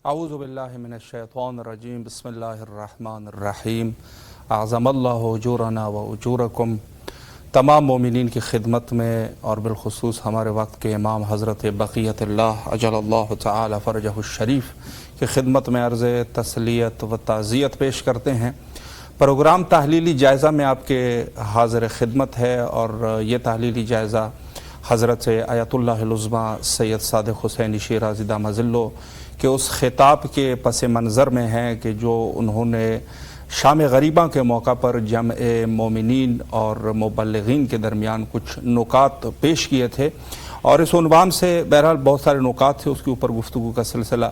اعوذ باللہ من الشیطان الرجیم بسم اللہ الرحمن الرحیم اعظم اللہ اجورنا و اجورکم۔ تمام مومنین کی خدمت میں اور بالخصوص ہمارے وقت کے امام حضرت بقیت اللہ عجل اللہ تعالی فرجہ الشریف کی خدمت میں عرض تسلیت و تعزیت پیش کرتے ہیں۔ پروگرام تحلیلی جائزہ میں آپ کے حاضر خدمت ہے اور یہ تحلیلی جائزہ حضرت آیت اللہ العظمیٰ سید صادق حسینی شیرازی دامہ ظلہ کہ اس خطاب کے پس منظر میں ہیں کہ جو انہوں نے شام غریبہ کے موقع پر جمع مومنین اور مبلغین کے درمیان کچھ نکات پیش کیے تھے، اور اس عنوان سے بہرحال بہت سارے نکات تھے، اس کے اوپر گفتگو کا سلسلہ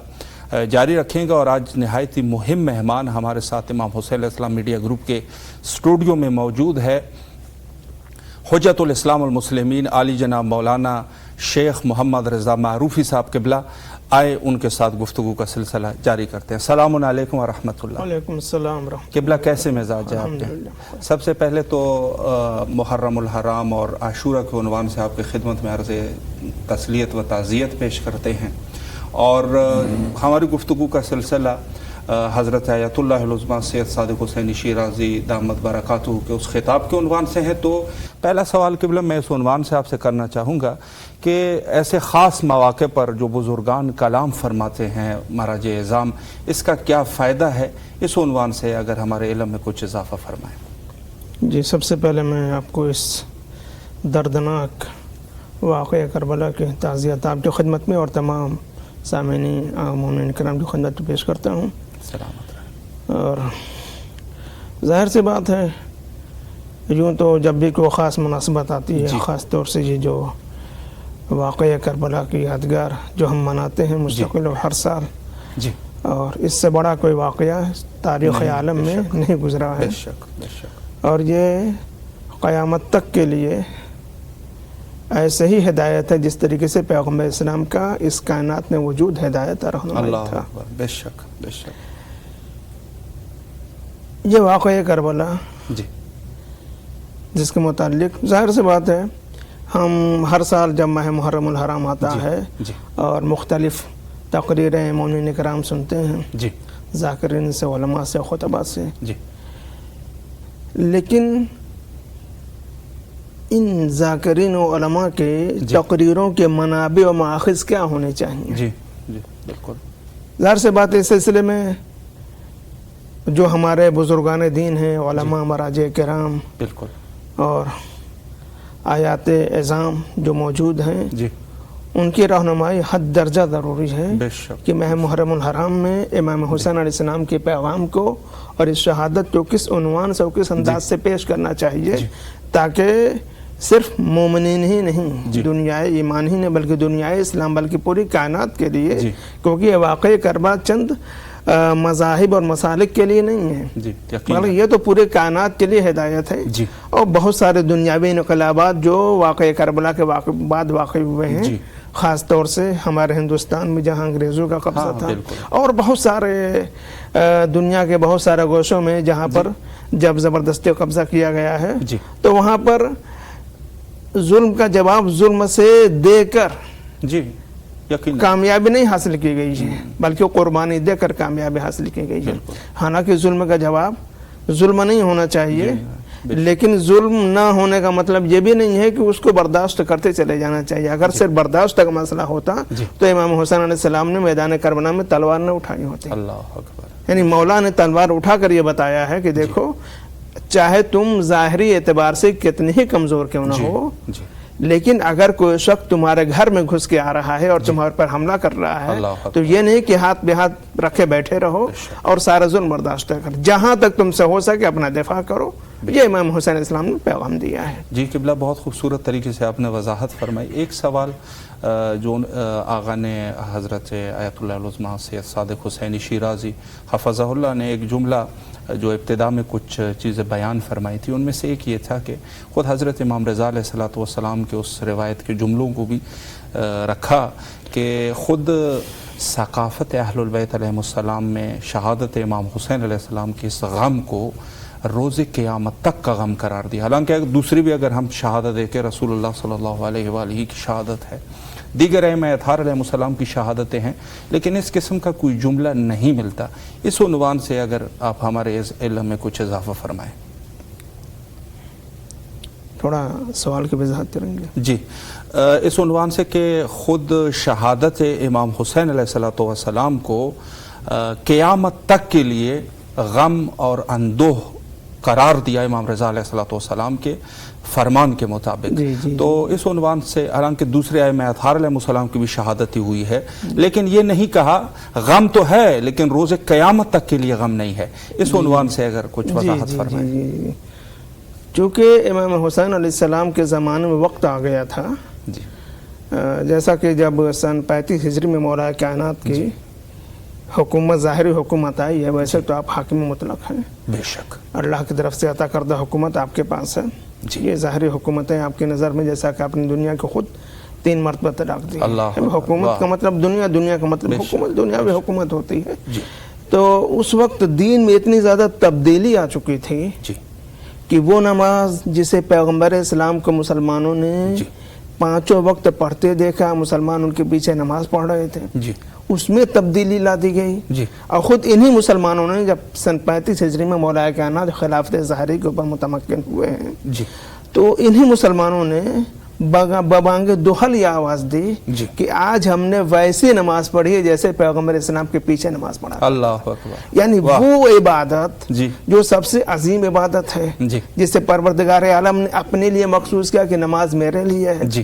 جاری رکھیں گے۔ اور آج نہایت ہی مہم مہمان ہمارے ساتھ امام حسین علیہ السلام میڈیا گروپ کے اسٹوڈیو میں موجود ہے، حجت الاسلام المسلمین عالی جناب مولانا شیخ محمد رضا معروفی صاحب قبلہ۔ آئے ان کے ساتھ گفتگو کا سلسلہ جاری کرتے ہیں۔ السلام علیکم ورحمۃ اللہ۔ وعلیکم السلام ورحمۃ قبلہ کیسے مزاج ہے آپ کے؟ سب سے پہلے تو محرم الحرام اور عاشورہ کے عنوان سے آپ کی خدمت میں عرض تسلیت و تعزیت پیش کرتے ہیں، اور ہماری گفتگو کا سلسلہ حضرت آیت اللہ العظمیٰ سید صادق حسینی شیرازی دامت برکاتہ کے اس خطاب کے عنوان سے ہے۔ تو پہلا سوال قبلہ میں اس عنوان سے آپ سے کرنا چاہوں گا کہ ایسے خاص مواقع پر جو بزرگان کلام فرماتے ہیں مراجع اعظام، اس کا کیا فائدہ ہے؟ اس عنوان سے اگر ہمارے علم میں کچھ اضافہ فرمائیں۔ جی، سب سے پہلے میں آپ کو اس دردناک واقعہ کربلا کی تعزیت آپ کی خدمت میں اور تمام سامعین مومنین کرام کی خدمت میں پیش کرتا ہوں۔ اور ظاہر سی بات ہے، یوں تو جب بھی کوئی خاص مناسبت آتی ہے، خاص طور سے یہ جو واقعہ کربلا کی یادگار جو ہم مناتے ہیں مستقل ہر سال، اور اس سے بڑا کوئی واقعہ تاریخ عالم میں نہیں گزرا ہے، اور یہ قیامت تک کے لیے ایسے ہی ہدایت ہے جس طریقے سے پیغمبر اسلام کا اس کائنات میں وجود ہدایت اور رہنمائی تھا۔ بے شک بے شک۔ یہ واقعہ کربلا جس کے متعلق ظاہر سی بات ہے، ہم ہر سال جب ماہ محرم الحرام آتا ہے اور مختلف تقریریں مومنین کرام سنتے ہیں، ذاکرین سے، علماء سے، خطباء سے، لیکن ان ذاکرین و علماء کے تقریروں کے منابع و مآخذ کیا ہونے چاہیے؟ بالکل ظاہر سے بات اس سلسلے میں جو ہمارے بزرگان دین ہیں، علماء مراجع کرام اور آیات اعظام جو موجود ہیں، ان کی رہنمائی حد درجہ ضروری ہے کہ ماہ محرم الحرام میں امام حسین علیہ السلام کے پیغام کو اور اس شہادت کو کس عنوان سے اور کس انداز سے پیش کرنا چاہیے، تاکہ صرف مومنین ہی نہیں، دنیائے ایمان ہی نہیں، بلکہ دنیائے اسلام، بلکہ پوری کائنات کے لیے، کیونکہ یہ واقعی کربلا چند مذاہب اور مسالک کے لیے نہیں ہے، بلکہ یہ تو پورے کائنات کے لیے ہدایت ہے۔ اور بہت سارے دنیاوی انقلابات جو واقعہ کربلا کے بعد واقع ہوئے ہیں، خاص طور سے ہمارے ہندوستان میں جہاں انگریزوں کا قبضہ تھا، اور بہت سارے دنیا کے بہت سارے گوشوں میں جہاں پر جب زبردستی قبضہ کیا گیا ہے، تو وہاں پر ظلم کا جواب ظلم سے دے کر کامیابی نہیں حاصل کی گئی ہے، بلکہ قربانی دے کر کامیابی حاصل کی گئی ہے۔ حالانکہ ظلم کا جواب ظلم نہیں ہونا چاہیے، لیکن ظلم نہ ہونے کا مطلب یہ بھی نہیں ہے کہ اس کو برداشت کرتے چلے جانا چاہیے۔ اگر صرف برداشت کا مسئلہ ہوتا تو امام حسین علیہ السلام نے میدان کربلا میں تلوار نہ اٹھائی ہوتی۔ یعنی مولا نے تلوار اٹھا کر یہ بتایا ہے کہ دیکھو، چاہے تم ظاہری اعتبار سے کتنی ہی کمزور کیوں نہ ہو، لیکن اگر کوئی شخص تمہارے گھر میں گھس کے آ رہا ہے اور تمہارے پر حملہ کر رہا ہے، تو یہ نہیں کہ ہاتھ بے ہاتھ رکھے بیٹھے رہو اور سارا ظلم برداشت کر، جہاں تک تم سے ہو سکے اپنا دفاع کرو۔ یہ امام حسین علیہ السلام نے پیغام دیا ہے۔ جی قبلہ، بہت خوبصورت طریقے سے آپ نے وضاحت فرمائی۔ ایک سوال جو آغا نے حضرت آیت اللہ العظمیٰ سید صادق حسینی شیرازی حفظہ اللہ نے ایک جملہ جو ابتدا میں کچھ چیزیں بیان فرمائی تھی، ان میں سے ایک یہ تھا کہ خود حضرت امام رضا علیہ السلام کے اس روایت کے جملوں کو بھی رکھا کہ خود ثقافت اہل البیت علیہ السلام میں شہادت امام حسین علیہ السلام کے اس غم کو روز قیامت تک کا غم قرار دیا. حالانکہ دوسری بھی اگر ہم شہادت دیکھیں رسول اللہ صلی اللہ علیہ وآلہ کی شہادت ہے, دیگر ائمہ اطہار علیہ السلام کی شہادتیں ہیں, لیکن اس قسم کا کوئی جملہ نہیں ملتا. اس عنوان سے اگر آپ ہمارے اس علم میں کچھ اضافہ فرمائیں. تھوڑا سوال کی وضاحت کریں گے؟ جی, اس عنوان سے کہ خود شہادت امام حسین علیہ السلام کو قیامت تک کے لیے غم اور اندوہ قرار دیا امام رضا علیہ السلام کے فرمان کے مطابق. تو اس عنوان سے حالانکہ دوسرے ائمہ اطہار علیہ السلام کی بھی شہادت ہوئی ہے, لیکن یہ نہیں کہا غم تو ہے لیکن روز قیامت تک کے لیے غم نہیں ہے. اس عنوان سے اگر کچھ وضاحت فرمائیں. چونکہ امام حسین علیہ السلام کے زمانے میں وقت آ گیا تھا, جیسا کہ جب سن 35 ہجری میں مولا کائنات کی حکومت, ظاہری حکومت آئی ہے, ویسے تو آپ حاکم مطلق ہیں, بے شک اللہ کی طرف سے عطا کردہ حکومت آپ کے پاس ہے. یہ ظاہری حکومتیں آپ کی نظر میں, جیسا کہ آپ نے دنیا کو خود 3 مرتبہ طلاق دی. حکومت کا مطلب دنیا, دنیا کا مطلب حکومت, دنیا میں حکومت ہوتی ہے. تو اس وقت دین میں اتنی زیادہ تبدیلی آ چکی تھی کہ وہ نماز جسے پیغمبر اسلام کو مسلمانوں نے 5 وقت پڑھتے دیکھا, مسلمان ان کے پیچھے نماز پڑھ رہے تھے, اس میں تبدیلی لا دی گئی. اور خود انہی مسلمانوں نے جب سن 35 ہجری میں مولا کائنات خلافت ظاہری کے اوپر متمکن ہوئے ہیں, تو انہی مسلمانوں نے ببانگ دوحل یہ آواز دی کہ آج ہم نے ویسی نماز پڑھی ہے جیسے پیغمبر اسلام کے پیچھے نماز پڑھا. اللہ اکبر. یعنی وہ عبادت جو سب سے عظیم عبادت ہے, جس سے پروردگار عالم نے اپنے لیے مخصوص کیا کہ نماز میرے لیے ہے,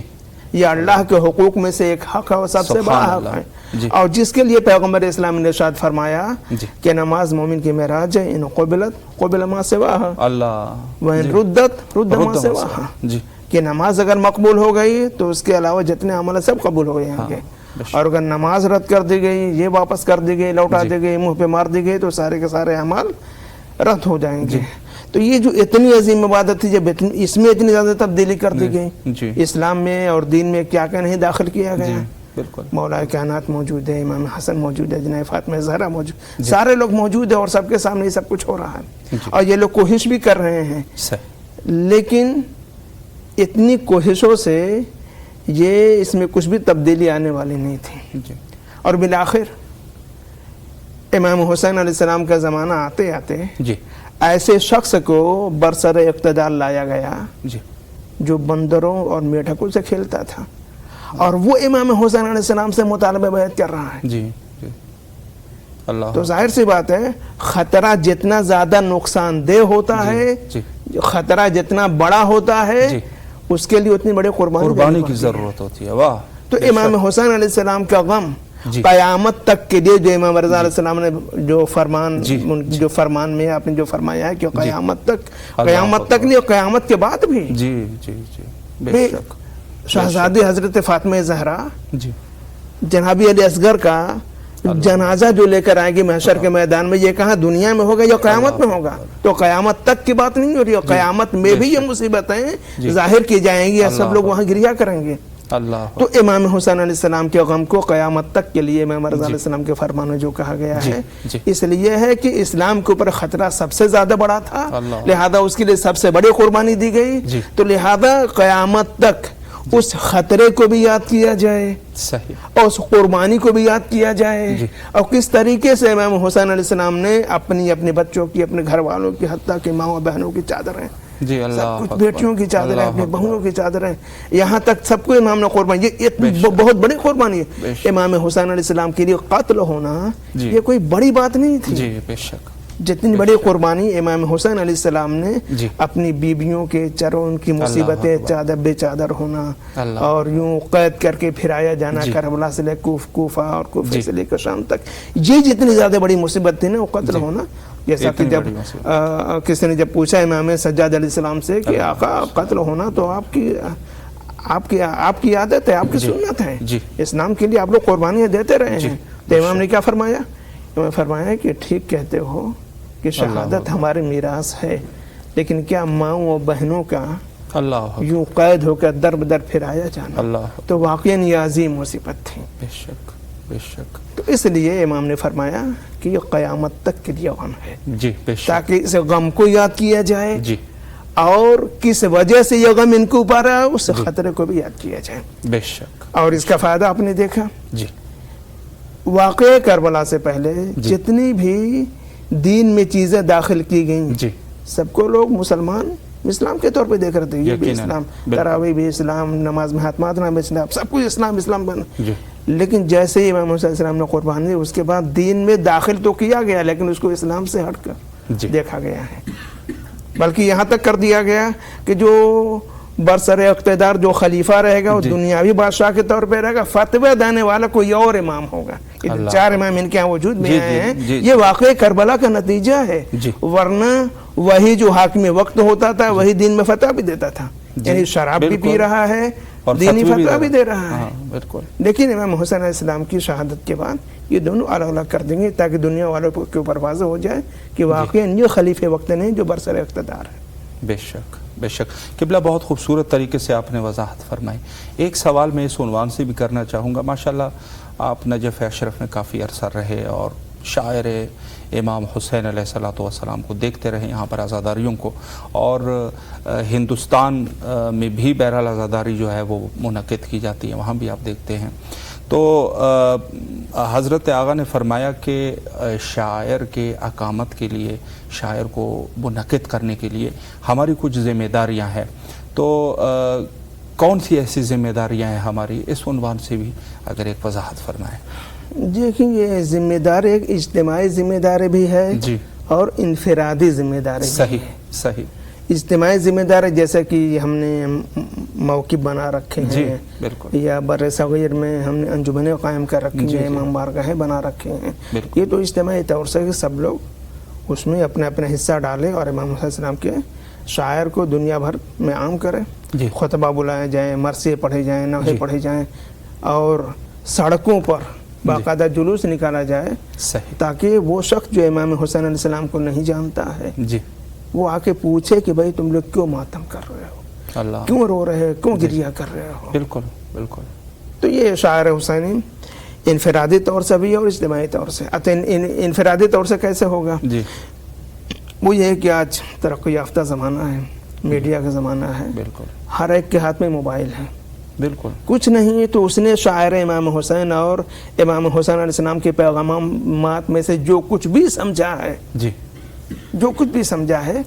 یہ اللہ کے حقوق میں سے ایک حق ہے اور سب سے بڑا حق ہے. اور جس کے لیے پیغمبر اسلام نے ارشاد فرمایا کہ نماز مومن کی معراج ہے, ان قبلت قبل ما سواہا, وان ردت رد ما سواہا, کہ نماز اگر مقبول ہو گئی تو اس کے علاوہ جتنے عمل سب قبول ہو گئے ہیں, اور اگر نماز رد کر دی گئی, یہ واپس کر دی گئی, لوٹا دی گئی, منہ پہ مار دی گئی, تو سارے کے سارے اعمال رد ہو جائیں گے. تو یہ جو اتنی عظیم عبادت تھی, جب اس میں اتنی زیادہ تبدیلی کر دی گئی, اسلام میں اور دین میں کیا کیا نہیں داخل کیا گیا. مولا کائنات موجود ہے, امام حسن موجود ہے, جناب فاطمہ زہرا موجود, سارے لوگ موجود ہیں اور سب کے سامنے یہ سب کچھ ہو رہا ہے, اور یہ لوگ کوشش بھی کر رہے ہیں. لیکن اتنی کوششوں سے یہ اس میں کچھ بھی تبدیلی آنے والی نہیں تھی. اور بالآخر امام حسین علیہ السلام کا زمانہ آتے آتے ایسے شخص کو برسر اقتدار لایا گیا جو بندروں اور میٹھکوں سے کھیلتا تھا, اور وہ امام حسین علیہ السلام سے مطالبہ بیعت کر رہا ہے. تو ظاہر سی بات ہے, خطرہ جتنا زیادہ نقصان دہ ہوتا ہے, خطرہ جتنا بڑا ہوتا ہے, اس کے لیے اتنی بڑی قربانی کی ضرورت ہوتی ہے. واہ. تو امام حسین علیہ السلام کا غم قیامت تک کے لیے, جو امام رضا علیہ السلام نے جو فرمان میں آپ نے جو فرمایا ہے کہ قیامت تک نہیں, قیامت کے بعد بھی. شہزادی حضرت فاطمہ زہرا جنابی علی اصغر کا جنازہ جو لے کر آئے گی محشر کے میدان میں, یہ کہاں دنیا میں ہوگا یا قیامت میں ہوگا؟ تو قیامت تک کی بات نہیں ہو رہی, قیامت میں بھی یہ مصیبتیں ظاہر کی جائیں گی, سب لوگ وہاں گریا کریں گے. تو امام حسین علیہ السلام کے غم کو قیامت تک کے لیے امام رضا علیہ السلام کے فرمان میں جو کہا گیا ہے, اس لیے ہے کہ اسلام کے اوپر خطرہ سب سے زیادہ بڑا تھا, لہذا اس کے لیے سب سے بڑی قربانی دی گئی. تو لہذا قیامت تک اس خطرے کو بھی یاد کیا جائے, اور اس قربانی کو بھی یاد کیا جائے, اور کس طریقے سے امام حسین علیہ السلام نے اپنے بچوں کی, اپنے گھر والوں کی, حتیٰ کہ ماں بہنوں کی چادریں, سب کچھ بیٹیوں کی چادریں, اپنی بہنوں کی چادریں, یہاں تک سب کو امام نے قربانی, یہ بہت بڑی قربانی ہے. امام حسین علیہ السلام کے لیے قتل ہونا یہ کوئی بڑی بات نہیں تھی. جتنی بڑی قربانی امام حسین علیہ السلام نے اپنی بیویوں کے چروں, ان کی مصیبتیں, چادر بے چادر ہونا, اور یوں قید کر کے پھرایا جانا, کربلا سے لے کوفہ اور کوفہ سے لے کر شام تک, یہ جتنی زیادہ بڑی مصیبت تھی نا, وہ قتل ہونا. جیسا کہ جب کسی نے جب پوچھا امام سجاد علیہ السلام سے کہ آقا قتل ہونا تو آپ کی عادت ہے, آپ کی سنت ہے, اسلام کے لیے آپ لوگ قربانیاں دیتے رہے ہیں. تو امام نے کیا فرمایا؟ امام فرمایا کہ ٹھیک کہتے ہو کہ شہادت ہماری میراث ہے, لیکن کیا ماؤں اور بہنوں کا یوں قید ہو کر در بدر پھرایا جانا تو واقعاً یہ عظیم مصیبت تھی. بے شک. تو اس لیے امام نے فرمایا کہ یہ قیامت تک کے لیے غم ہے, جی بے شک. تاکہ اس غم کو یاد کیا جائے جی اور کس وجہ سے یہ غم ان کو اوپر ہے اس خطرے کو بھی یاد کیا جائے. بے شک. اور اس کا فائدہ آپ نے دیکھا, جی واقعہ کربلا سے پہلے جتنی بھی دین میں چیزیں داخل کی گئیں جی سب کو لوگ مسلمان اسلام کے طور پہ دیکھ رہے تھے. یہ بھی اسلام, تراویح بھی اسلام, نماز میں ہاتھ مارنا بھی اسلام, سب کچھ اسلام بنا. لیکن جیسے ہی امام حسین السلام نے قربانی دی اس کے بعد دین میں داخل تو کیا گیا لیکن اس کو اسلام سے ہٹ کر دیکھا گیا ہے. بلکہ یہاں تک کر دیا گیا کہ جو برسر اقتدار جو خلیفہ رہے گا وہ دنیاوی بادشاہ کے طور پہ رہے گا, فتویٰ دینے والا کوئی اور امام ہوگا. چار امام ان کے یہاں وجود میں آئے ہیں. یہ واقعی کربلا کا نتیجہ ہے, ورنہ وہی جو حاکم وقت ہوتا تھا وہی دین میں فتویٰ بھی دیتا تھا. یعنی شراب بھی پی رہا ہے, دینی فتویٰ بھی دے رہا ہے. لیکن امام حسین علیہ السلام کی شہادت کے بعد یہ دونوں الگ الگ کر دیں گے تاکہ دنیا والوں کے اوپر واضح ہو جائے کہ واقعی یہ خلیفہ وقت نہیں جو برسر اقتدار ہے. بے شک بے شک. قبلہ بہت خوبصورت طریقے سے آپ نے وضاحت فرمائی. ایک سوال میں اس عنوان سے بھی کرنا چاہوں گا. ماشاءاللہ آپ نجف اشرف میں کافی عرصہ رہے اور شاعر امام حسین علیہ الصلوۃ والسلام کو دیکھتے رہے یہاں پر عزاداریوں کو, اور ہندوستان میں بھی بہرحال عزاداری جو ہے وہ منعقد کی جاتی ہے, وہاں بھی آپ دیکھتے ہیں. تو حضرت آقا نے فرمایا کہ شاعر کے اقامت کے لیے, شاعر کو منعقد کرنے کے لیے ہماری کچھ ذمہ داریاں ہیں. تو کون سی ایسی ذمہ داریاں ہیں ہماری, اس عنوان سے بھی اگر ایک وضاحت فرمائیں. دیکھیں یہ ذمہ داری ایک اجتماعی ذمہ داری بھی ہے اور انفرادی ذمہ داری بھی ہے. صحیح. اجتماعی ذمہ داری جیسا کہ ہم نے موقف بنا رکھے ہیں, یا بر صغیر میں ہم نے انجمنیں قائم کر رکھی ہیں, امام بارگاہیں بنا رکھے ہیں. یہ تو اجتماعی طور سے کہ سب لوگ اس میں اپنا اپنا حصہ ڈالیں اور امام حسین السلام کے شاعر کو دنیا بھر میں عام کریں. خطبہ بلائے جائیں, مرثیے پڑھے جائیں, نوحے پڑھے جائیں, اور سڑکوں پر باقاعدہ جلوس نکالا جائے تاکہ وہ شخص جو امام حسین علیہ السلام کو نہیں جانتا ہے وہ آ کے پوچھے کہ بھائی تم لوگ کیوں ماتم کر رہے ہو, کیوں رو رہے ہو, کیوں گریہ کر رہے ہو. بالکل بالکل. تو یہ شاعر حسینی انفرادی طور سے بھی اور اجتماعی طور سے. انفرادی طور سے کیسے ہوگا؟ وہ یہ ہے کہ آج ترقی یافتہ زمانہ ہے, میڈیا کا زمانہ ہے, ہر ایک کے ہاتھ میں موبائل ہے. بالکل. کچھ نہیں تو اس نے شاعر امام حسین اور امام حسین علیہ السلام کے پیغامات میں سے جو کچھ بھی سمجھا ہے, جو کچھ بھی سمجھا ہے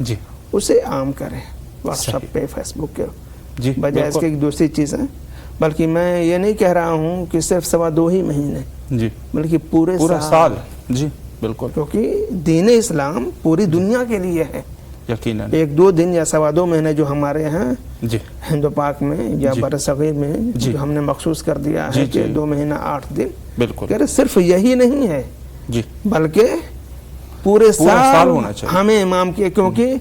اسے عام کریں واٹس ایپ پہ, فیس بک کے بجائے اس کے ایک دوسری چیز ہے. بلکہ میں یہ نہیں کہہ رہا ہوں کہ صرف 2.5 مہینے بلکہ پورا سال. بالکل. کیونکہ دین اسلام پوری دنیا کے لیے ہے. یقیناً 1-2 دن یا 2.25 مہینے جو ہمارے ہاں ہند و پاک میں یا بر صغیر میں جو ہم نے مخصوص کر دیا ہے کہ 2 مہینہ 8 دن, بالکل صرف یہی نہیں ہے بلکہ پورے سال ہونا چاہیے ہمیں امام کے, کیونکہ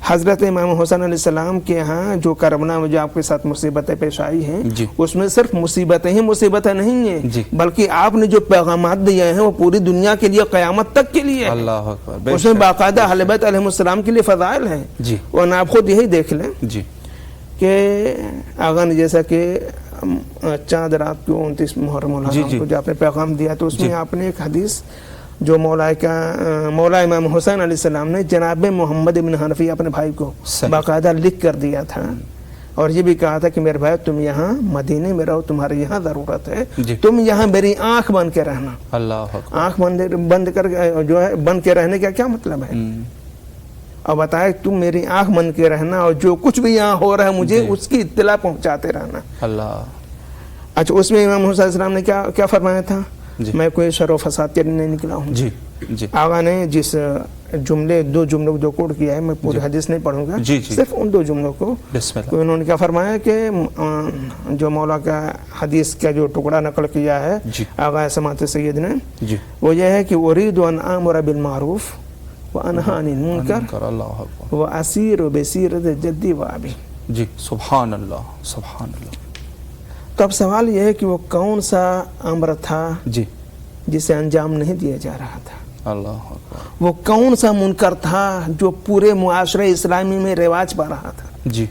حضرت امام حسین علیہ السلام کے ہاں جو کربلا میں جو آپ کے ساتھ مصیبتیں پیش آئی ہیں اس میں صرف مصیبتیں ہی مصیبتیں نہیں ہیں بلکہ آپ نے جو پیغامات دیے ہیں وہ پوری دنیا کے لیے قیامت تک کے لیے اللہ اکبر. اس میں باقاعدہ اہل بیت علیہ السلام کے لیے فضائل ہیں. ورنہ آپ خود یہی دیکھ لیں کہ آغا نے جیسا کہ چاند رات کو 29 محرم الحرام کو جو آپ نے پیغام دیا تو اس میں آپ نے ایک حدیث جو مولا امام حسین علیہ السلام نے جناب محمد بن حنفیہ اپنے بھائی کو باقاعدہ لکھ کر دیا تھا, اور یہ بھی کہا تھا کہ میرے بھائی تم یہاں مدینے میں رہو, تمہارے یہاں ضرورت ہے, تم یہاں میری آنکھ بند کے رہنا. آنکھ بند کر جو ہے بند کے رہنے کا کیا مطلب ہے؟ اور بتائے تم میری آنکھ بند کے رہنا اور جو کچھ بھی یہاں ہو رہا ہے مجھے اس کی اطلاع پہنچاتے رہنا. اچھا اس میں امام حسین علیہ السلام نے کیا فرمایا تھا؟ میں کوئی شر و فساد کے نہیں نکلا ہوں. آقا نے جس 2 جملوں کو جو کوٹ کیا ہے, میں پوری حدیث نہیں پڑھوں گا, صرف ان 2 جملوں کو انہوں نے کیا فرمایا کہ جو مولا کا حدیث کا جو ٹکڑا نقل کیا ہے آقا سماعت سید نے, وہ یہ ہے کہ اريد ان امر بالمعروف وانهى عن المنکر واسیر بسیرۃ جدی وابی. سبحان اللہ سبحان اللہ. تو اب سوال یہ ہے کہ وہ کون سا امر تھا جسے انجام نہیں دیا جا رہا تھا؟ اللہ اکبر. وہ کون سا منکر تھا جو پورے معاشرے اسلامی میں رواج پا رہا تھا؟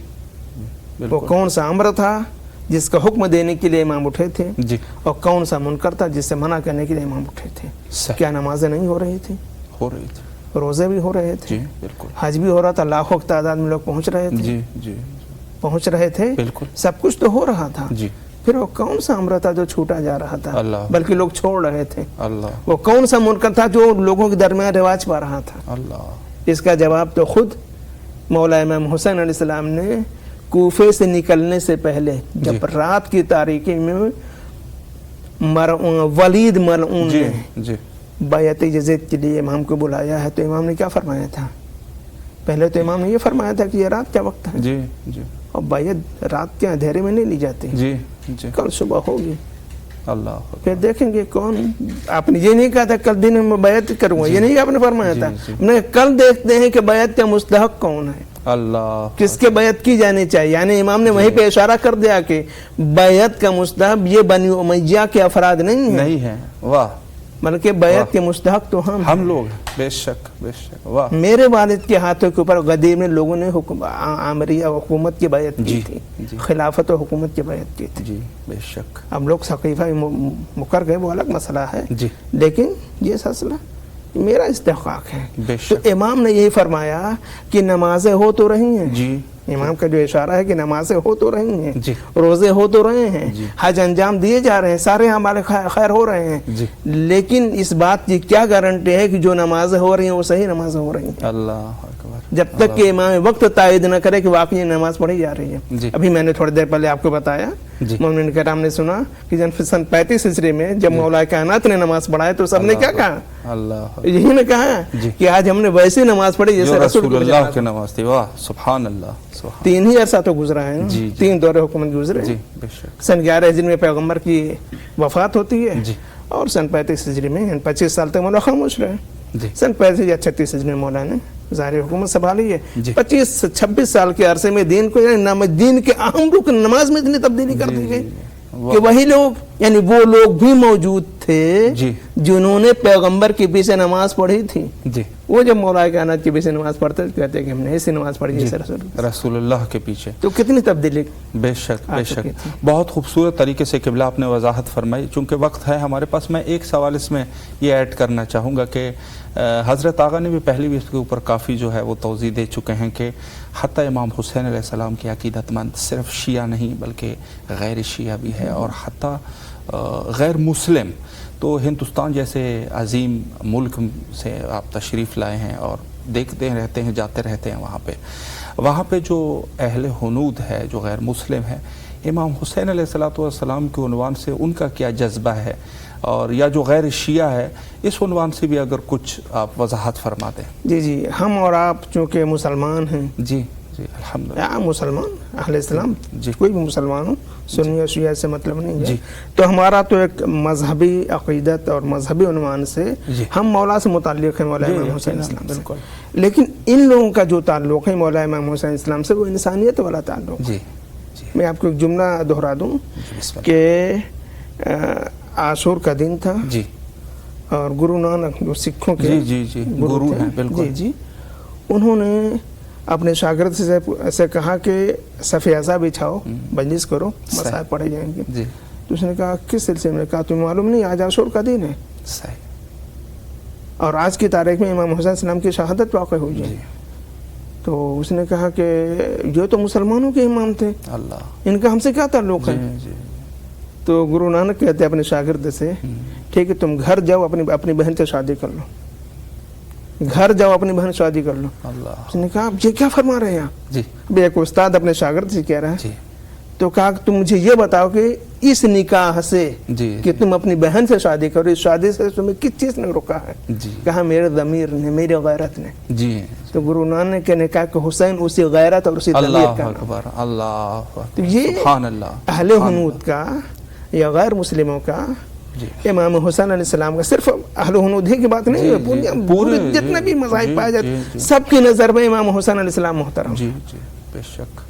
وہ کون سا امر تھا جس کا حکم دینے کے لیے امام اٹھے تھے جی اور کون سا منکر تھا جس سے منع کرنے کے لیے امام اٹھے تھے. کیا نمازیں نہیں ہو رہی تھی؟ ہو رہی تھی. روزے بھی ہو رہے تھے. جی بالکل. حج بھی ہو رہا تھا, لاکھوں کی تعداد میں لوگ پہنچ رہے تھے. جی جی پہنچ رہے تھے. بالکل. سب کچھ تو ہو رہا تھا. جی. پھر وہ کون سا امر تھا جو چھوٹا جا رہا تھا اللہ. بلکہ لوگ چھوڑ رہے تھے؟ اللہ. وہ کون سا منکر تھا جو لوگوں کے درمیان رواج پا رہا تھا؟ اللہ. اس کا جواب تو خود مولا امام حسین علیہ السلام نے کوفے سے نکلنے سے پہلے جب رات کی تاریکی میں ولید ملعون نے بیعت یزید کے لیے امام کو بلایا ہے تو امام نے کیا فرمایا تھا؟ پہلے تو امام نے یہ فرمایا تھا کہ یہ رات کا وقت ہے. جی جی. اور بیعت رات کے اندھیرے میں نہیں لی جاتی. جی جی. کل صبح ہوگی. اللہ. پھر دیکھیں گے کون. آپ نے یہ نہیں کہا تھا کل دن میں بیعت کروں گا, یہ نہیں آپ نے فرمایا تھا. کل دیکھتے ہیں کہ بیعت کا مستحق کون ہے, اللہ کس کے بیعت کی جانی چاہیے. یعنی امام نے وہیں پہ اشارہ کر دیا کہ بیعت کا مستحق یہ بنی امیہ کے افراد نہیں ہیں. واہ. بلکہ بیعت کے مستحق تو ہم لوگ. بے شک بے شک. واہ. میرے والد کے ہاتھوں کے اوپر غدیر میں لوگوں نے عامریہ حکومت کی بیعت کی تھی, خلافت و حکومت کی بیعت کی تھی. جی بے شک. اب لوگ ثقیفہ مکر گئے وہ الگ مسئلہ ہے, لیکن یہ سلسلہ میرا استحقاق ہے. تو امام نے یہی فرمایا کہ نمازیں ہو تو رہی ہیں. جی. امام کا جو اشارہ ہے کہ نمازیں ہو تو رہی ہیں, جی. روزے ہو تو رہے ہیں, حج انجام دیے جا رہے ہیں, سارے ہمارے خیر ہو رہے ہیں, جی. لیکن اس بات کی کیا گارنٹی ہے کہ جو نمازیں ہو رہی ہیں وہ صحیح نمازیں ہو رہی ہیں؟ اللہ اکبر. جب تک کہ امام وقت تائید نہ کرے کہ واقعی نماز پڑھی جا رہی ہے. جی. ابھی میں نے تھوڑی دیر پہلے آپ کو بتایا, مومنین کرام نے سنا کہ سن 35 ہجری میں جب مولا کائنات نے نماز پڑھایا تو سب نے کیا کہا؟ اللہ. یہی نے کہا کہ آج ہم نے ویسی نماز پڑھی جیسے رسول اللہ کی نماز تھی. واہ سبحان اللہ. 3 ہی عرصہ تو گزرا ہے, 3 دور حکومت گزرے. سن 11 ہجری میں پیغمبر کی وفات ہوتی ہے اور سن 35 ہجری میں 25 سال تک مولا خاموش رہے. سن 35 یا 36 ہجری میں مولا نے ظاہر حکومت سنبھالی ہے. 25 سے 26 سال کے عرصے میں دین کو, یعنی دین کے اہم رکن نماز میں اتنی تبدیلی کر دی گئی کہ وہی لوگ, یعنی وہ لوگ بھی موجود تھے جنہوں نے پیغمبر کے پیچھے نماز پڑھی تھی. وہ جب مولا کائنات کے پیچھے نماز پڑھتے کہتے ہیں کہ ہم نے ایسی نماز پڑھی جیسے رسول اللہ کے پیچھے. تو کتنی تبدیلی. بے شک بے شک. بہت خوبصورت طریقے سے قبلہ آپ نے وضاحت فرمائی. چونکہ وقت ہے ہمارے پاس, میں ایک سوال اس میں یہ ایڈ کرنا چاہوں گا کہ حضرت آقا نے بھی پہلے بھی اس کے اوپر کافی جو ہے وہ توضیح دے چکے ہیں کہ حتیٰ امام حسین علیہ السلام کی عقیدت مند صرف شیعہ نہیں بلکہ غیر شیعہ بھی ہے, اور حتیٰ غیر مسلم. تو ہندوستان جیسے عظیم ملک سے آپ تشریف لائے ہیں اور دیکھتے رہتے ہیں, جاتے رہتے ہیں وہاں پہ جو اہل ہنود ہے, جو غیر مسلم ہے, امام حسین علیہ السلام کے عنوان سے ان کا کیا جذبہ ہے, اور یا جو غیر شیعہ ہے اس عنوان سے بھی اگر کچھ آپ وضاحت فرما دیں. جی ہم اور آپ چونکہ مسلمان ہیں. جی الحمدللہ. مسلمان اہل اسلام, کوئی بھی مسلمان ہو, سنی اور شیعہ سے مطلب نہیں ہے. تو ہمارا تو ایک مذہبی عقیدت اور مذہبی عنوان سے ہم مولا سے متعلق ہیں, مولا امام حسین اسلام سے. لیکن ان لوگوں کا جو تعلق ہے مولا امام حسین اسلام سے وہ انسانیت والا تعلق ہے. میں آپ کو ایک جملہ دہرا دوں کہ عاشور کا دن تھا اور گرو نانک جو سکھوں کے گرو ہیں, انہوں نے اپنے شاگرد سے کہا کہ صف اعزا بچھاؤ, مجلس کرو, مسائل پڑھے جائیں گے. تو اس نے کہا کس سلسلے میں؟ کہا تمہیں معلوم نہیں آج عاشور کا دن ہے اور آج کی تاریخ میں امام حسین السلام کی شہادت واقع ہوئی ہے. تو اس نے کہا کہ یہ تو مسلمانوں کے امام تھے, ان کا ہم سے کیا تعلق ہے؟ تو گرو نانک کہتے ہیں اپنے شاگرد سے, ٹھیک ہے تم گھر جاؤ, اپنی بہن سے شادی کر لو, گھر جاؤ اپنی بہن شادی کر لو. اس نے کہا آپ یہ کیا فرما رہے ہیں آپ؟ اب ایک استاد اپنے شاگرد سے کہہ رہا ہے. تو کہا کہ تم مجھے یہ بتاؤ کہ اس نکاح سے کہ تم اپنی بہن سے شادی کرو, اس شادی سے تمہیں کس چیز نے روکا ہے؟ کہا میرے ضمیر نے, میرے غیرت نے. تو گرو نانک نے کہا کہ حسین اسی غیرت اور اسی ضمیر کا نام. تو یہ اہل ہنود کا یا غیر مسلموں کا امام حسین علیہ السلام کا صرف اہل ہنود ہی کی بات نہیں ہے, پورے جتنے بھی مذاہب پائے جاتے سب کی نظر میں امام حسین علیہ السلام محترم. بے شک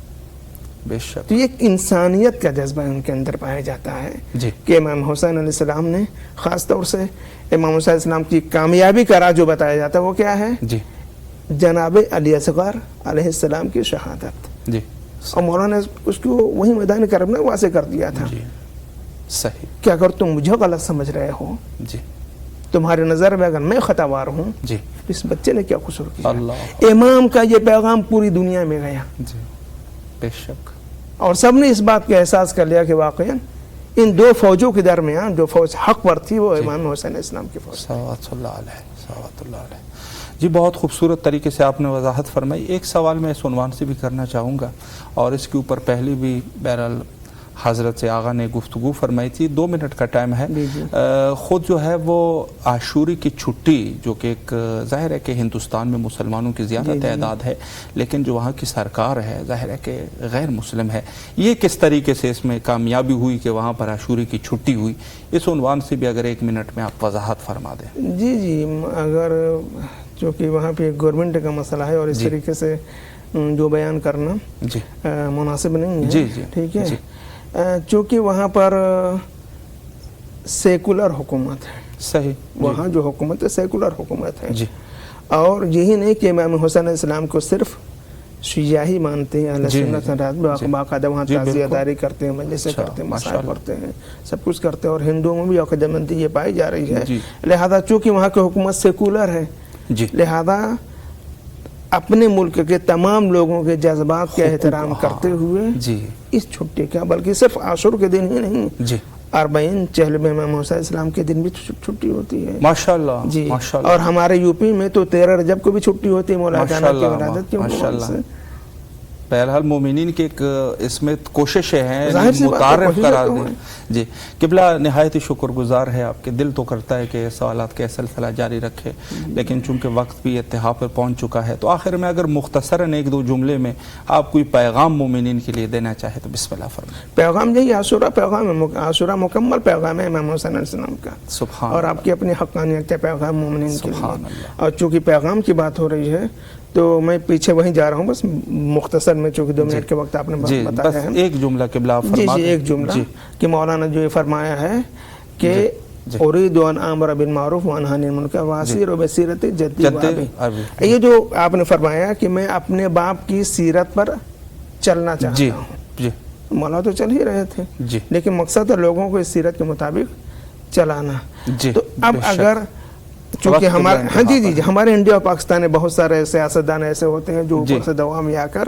بے شک. تو یہ ایک انسانیت کا جذبہ ان کے اندر پایا جاتا ہے کہ امام حسین علیہ السلام نے خاص طور سے امام حسین علیہ السلام کی کامیابی کا راز جو بتایا جاتا ہے وہ کیا ہے؟ جناب علی اصغر علیہ السلام کی شہادت. اور مولانا نے اس کو وہی میدان کرم میں واضح کر دیا تھا جی صحیح کہ اگر تم مجھے غلط سمجھ رہے ہو، جی تمہاری نظر میں اگر میں خطاوار ہوں، جی اس بچے نے کیا قصور کیا؟ اللہ امام کا یہ پیغام پوری دنیا میں گیا جی بے شک اور سب نے اس بات کا احساس کر لیا کہ واقعاً ان دو فوجوں کے درمیان جو فوج حق پر تھی وہ امام حسین اسلام کی فوج. صلوات اللہ علیہ صلوات اللہ علیہ. جی بہت خوبصورت طریقے سے آپ نے وضاحت فرمائی. ایک سوال میں اس عنوان سے بھی کرنا چاہوں گا اور اس کے اوپر پہلی بھی بہرحال حضرت سے آغا نے گفتگو فرمائی تھی. 2 منٹ کا ٹائم ہے. خود جو ہے وہ عاشوری کی چھٹی جو کہ ایک ظاہر ہے کہ ہندوستان میں مسلمانوں کی زیادہ تعداد ہے لیکن جو وہاں کی سرکار ہے ظاہر ہے کہ غیر مسلم ہے, یہ کس طریقے سے اس میں کامیابی ہوئی کہ وہاں پر عاشوری کی چھٹی ہوئی, اس عنوان سے بھی اگر 1 منٹ میں آپ وضاحت فرما دیں. جی اگر چونکہ وہاں پہ گورنمنٹ کا مسئلہ ہے اور اس طریقے سے جو بیان کرنا مناسب نہیں ہے. ٹھیک ہے, چونکہ وہاں پر سیکولر حکومت ہے. صحیح, وہاں جو حکومت ہے سیکولر حکومت ہے. جی, اور یہی نہیں کہ امام حسین علیہ السلام کو صرف شیعہ ہی مانتے ہیں, اہل سنت باقاعدہ وہاں تعزیہ داری کرتے ہیں, مجلسیں کرتے ہیں, مسائل پڑھتے ہیں, سب کچھ کرتے ہیں, اور ہندوؤں میں بھی عقیدہ مندی یہ پائی جا رہی ہے. لہذا چونکہ وہاں کی حکومت سیکولر ہے, لہذا اپنے ملک کے تمام لوگوں کے جذبات کا احترام کرتے ہوئے اس چھٹی کا, بلکہ صرف عاشور کے دن ہی نہیں, 40 میں امام حسین السلام کے دن بھی چھٹی ہوتی ہے. ماشاءاللہ. جی, اور ہمارے یو پی میں تو 13 رجب کو بھی چھٹی ہوتی ہے مولانا کی ولادت کی عنوان سے. بہرحال مومنین کی ایک اس میں کوششیں ہیں متعارف کرا دیں. جی قبلہ نہایت شکر گزار ہے آپ کے, دل تو کرتا ہے کہ سوالات کا سلسلہ جاری رکھے لیکن چونکہ وقت بھی انتہا پر پہنچ چکا ہے, تو آخر میں اگر مختصراً 1-2 جملے میں آپ کوئی پیغام مومنین کے لیے دینا چاہے تو بسم اللہ فرمائیں. پیغام یہی عاشورہ پیغام ہے, عاشورہ مکمل پیغام ہے امام حسین علیہ السلام کا. سبحان, اور آپ کی اپنی حقانیت کا پیغام مومنین کے لیے. اور چونکہ پیغام کی بات ہو رہی ہے تو میں پیچھے وہیں جا رہا ہوں, بس مختصر میں, چونکہ 2 منٹ کے وقت آپ نے بتایا ہے. ایک جملہ قبلہ فرما دیں. ایک جملہ کہ مولانا جو یہ فرمایا ہے کہ اريد ان امر بالمعروف وانهى عن المنکر واسیر بسیرت جدی وابی. یہ جو آپ نے فرمایا کہ میں اپنے باپ کی سیرت پر چلنا چاہتا ہوں. مولانا تو چل ہی رہے تھے لیکن مقصد ہے لوگوں کو اس سیرت کے مطابق چلانا. تو اب اگر چونکہ ہمارے ہمارے انڈیا اور پاکستان میں بہت سارے سیاستدان ایسے ہوتے ہیں جو اوپر سے دوا میں آ کر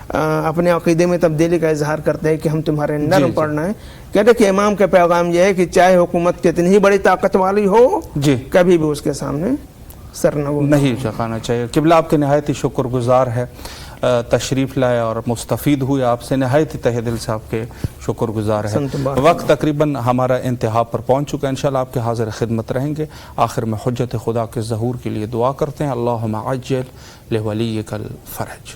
اپنے عقیدے میں تبدیلی کا اظہار کرتے ہیں کہ ہم تمہارے نرم پڑھنا ہے. کہتے ہیں کہ امام کا پیغام یہ ہے کہ چاہے حکومت کتنی ہی بڑی طاقت والی ہو, کبھی بھی اس کے سامنے سر نہیں جھکانا چاہیے. قبلہ آپ کے نہایت ہی شکر گزار ہے, تشریف لائے اور مستفید ہوئے, آپ سے نہایت ہی تہ دل سے آپ کے شکر گزار ہے. وقت تقریباً ہمارا انتہا پر پہنچ چکا ہے, انشاءاللہ آپ کے حاضر خدمت رہیں گے. آخر میں حجت خدا کے ظہور کے لیے دعا کرتے ہیں, اللہم عجل لولیک الفرج.